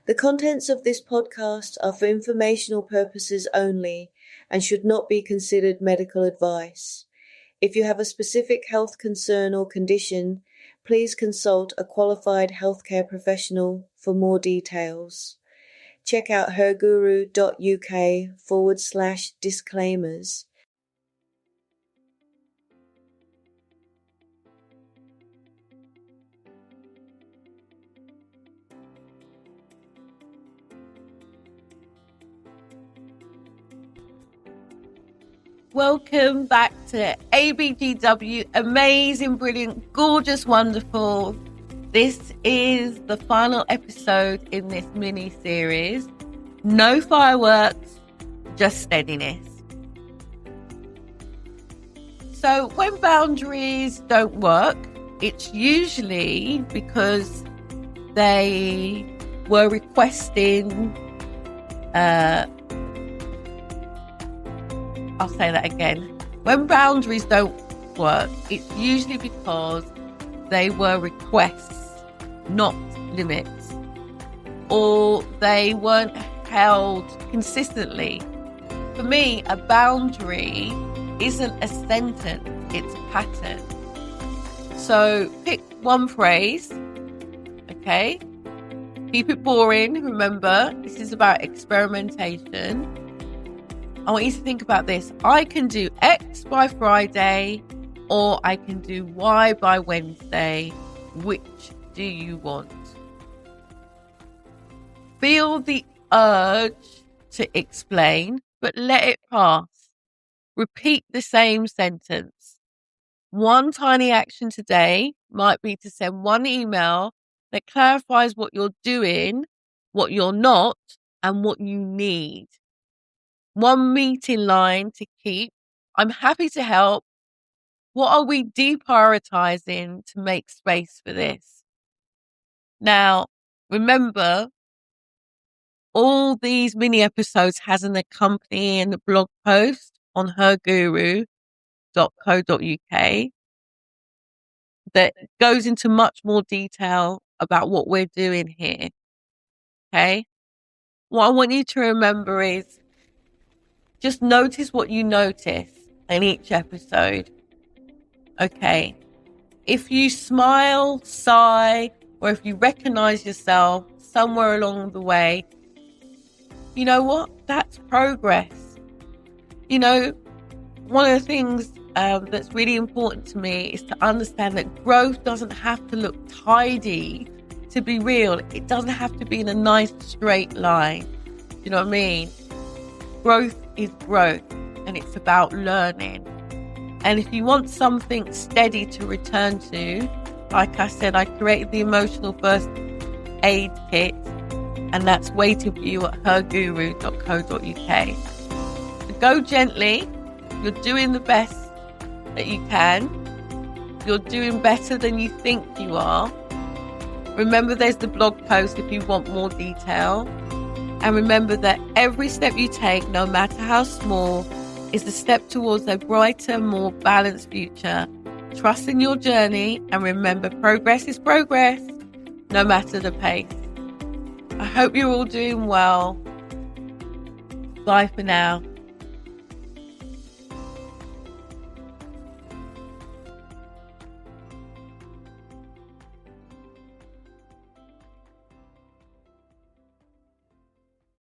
The contents of this podcast are for informational purposes only and should not be considered medical advice. If you have a specific health concern or condition, please consult a qualified healthcare professional for more details. Check out herguru.uk/disclaimers. Welcome back to ABGW. Amazing, brilliant, gorgeous, wonderful. This is the final episode in this mini-series. No fireworks, just steadiness. So when boundaries don't work, it's usually because they were requesting I'll say that again. When boundaries don't work, it's usually because they were requests, not limits, or they weren't held consistently. For me, a boundary isn't a sentence, it's a pattern. So pick one phrase, okay? Keep it boring. Remember, this is about experimentation. I want you to think about this. I can do X by Friday, or I can do Y by Wednesday. Which do you want? Feel the urge to explain, but let it pass. Repeat the same sentence. One tiny action today might be to send one email that clarifies what you're doing, what you're not, and what you need. One meeting line to keep. I'm happy to help. What are we deprioritizing to make space for this? Now, remember, all these mini episodes has an accompanying blog post on herguru.co.uk that goes into much more detail about what we're doing here. Okay? What I want you to remember is just notice what you notice in each episode. Okay. If you smile, sigh, or if you recognize yourself somewhere along the way, you know what? That's progress. You know, one of the things that's really important to me is to understand that growth doesn't have to look tidy to be real. It doesn't have to be in a nice straight line. You know what I mean? Growth is growth, and it's about learning. And if you want something steady to return to, like I said, I created the emotional first aid kit, and that's waiting for you at herguru.co.uk. So go gently. You're doing the best that you can. You're doing better than you think you are. Remember, there's the blog post if you want more detail. And remember that every step you take, no matter how small, is a step towards a brighter, more balanced future. Trust in your journey, and remember, progress is progress, no matter the pace. I hope you're all doing well. Bye for now.